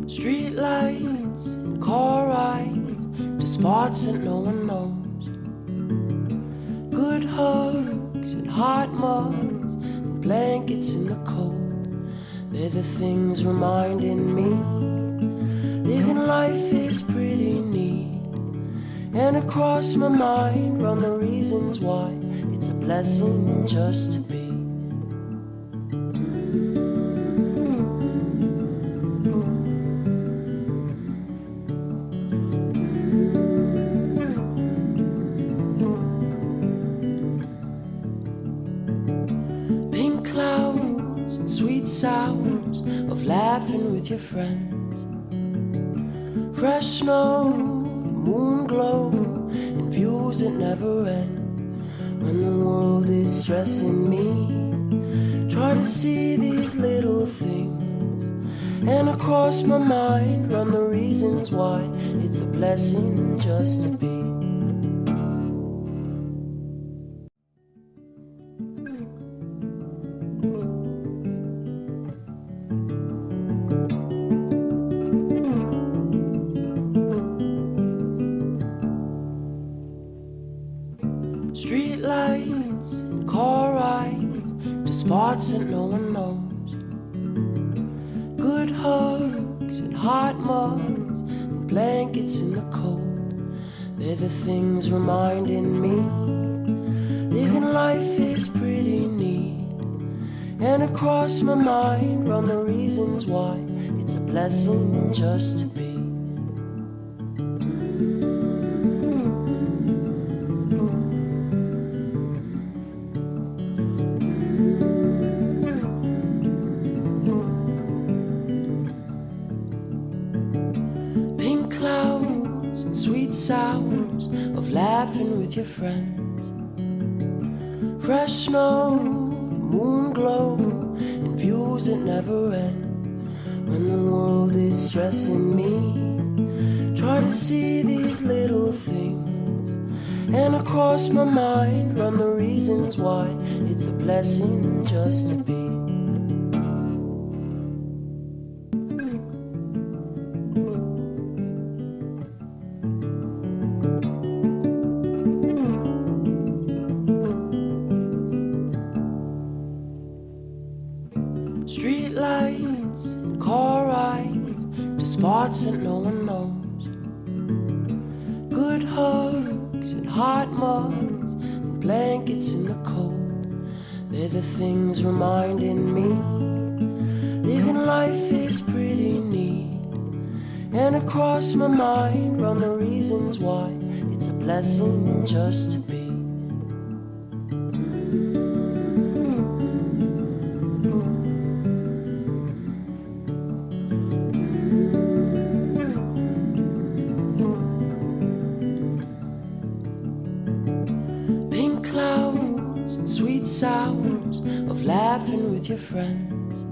Street lights and car rides to spots that no one knows. Good hugs and hot mugs and blankets in the cold. They're the things reminding me living life is pretty neat. And across my mind run the reasons why it's a blessing just to be. Clouds and sweet sounds of laughing with your friends. Fresh snow, the moon glow, and views that never end. When the world is stressing me, try to see these little things. And across my mind run the reasons why it's a blessing just to be. Street lights and car rides to spots that no one knows. Good hugs and hot mugs and blankets in the cold. They're the things reminding me living life is pretty neat. And across my mind run the reasons why it's a blessing just to be. Clouds and sweet sounds of laughing with your friends. Fresh snow, the moon glow, and views that never end. When the world is stressing me, try to see these little things. And across my mind run the reasons why it's a blessing just to be. Street lights and car rides to spots that no one knows. Good hugs and hot mugs and blankets in the cold. They're the things reminding me living life is pretty neat. And across my mind run the reasons why it's a blessing just to be. Clouds and sweet sounds of laughing with your friends.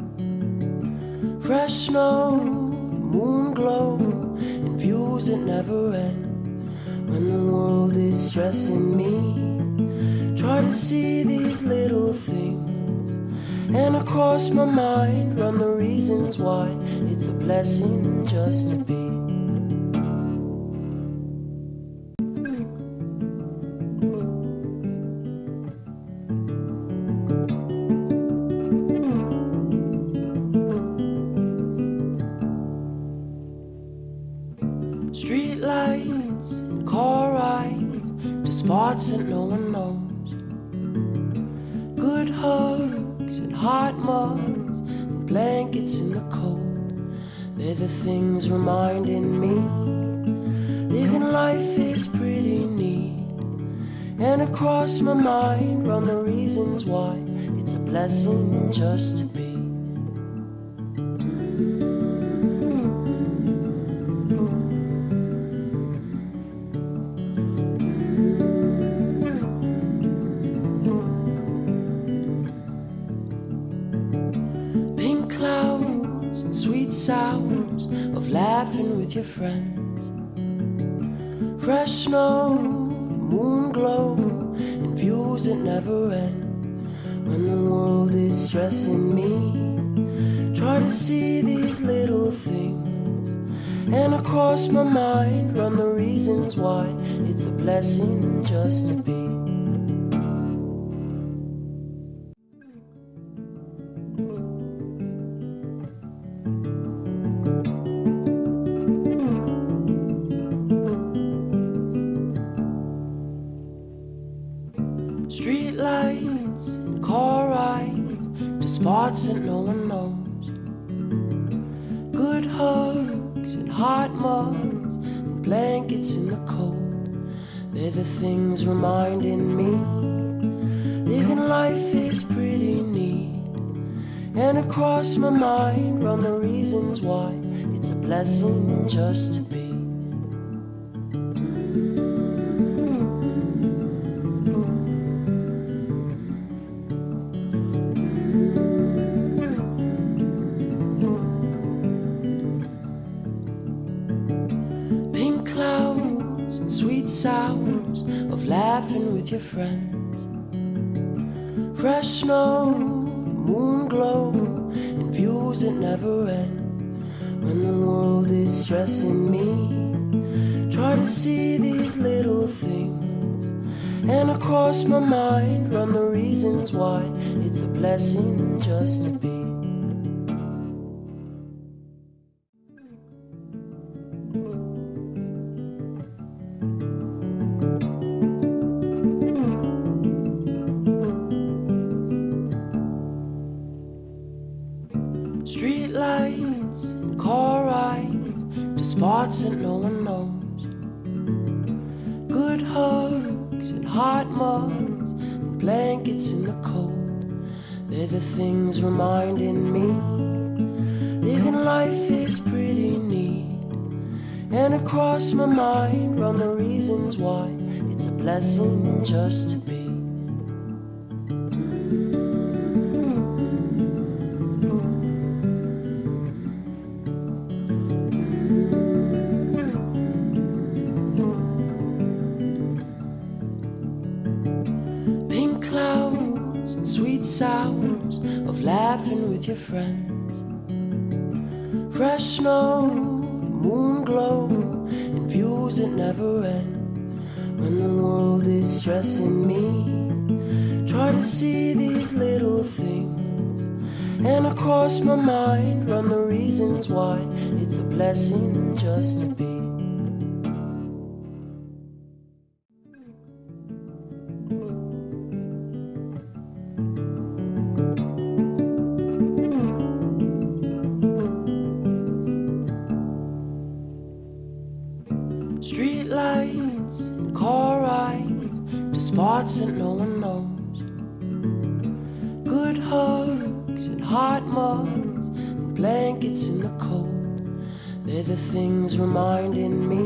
Fresh snow, the moon glow, and views that never end. When the world is stressing me, try to see these little things. And across my mind run the reasons why it's a blessing just to be. Street lights and car rides to spots that no one knows. Good hugs and hot mugs and blankets in the cold. They're the things reminding me living life is pretty neat. And across my mind run the reasons why it's a blessing just to be. sounds of laughing with your friends. Fresh snow, the moon glow, and views that never end. When the world is stressing me, try to see these little things, and across my mind run the reasons why it's a blessing just to be. Street lights and car rides to spots that no one knows. Good hugs and hot mugs and blankets in the cold. They're the things reminding me living life is pretty neat. And across my mind run the reasons why it's a blessing just to be. Clouds and sweet sounds of laughing with your friends. Fresh snow, the moon glow, and views that never end. When the world is stressing me, try to see these little things, and across my mind run the reasons why it's a blessing just to be. Street lights and car rides to spots that no one knows. Good hugs and hot mugs and blankets in the cold. They're the things reminding me living life is pretty neat. And across my mind run the reasons why it's a blessing just to be. Clouds and sweet sounds of laughing with your friends. Fresh snow, the moon glow, and views that never end. When the world is stressing me, try to see these little things, and across my mind run the reasons why it's a blessing just to be. Street lights and car rides to spots that no one knows. Good hugs and hot mugs and blankets in the cold. They're the things reminding me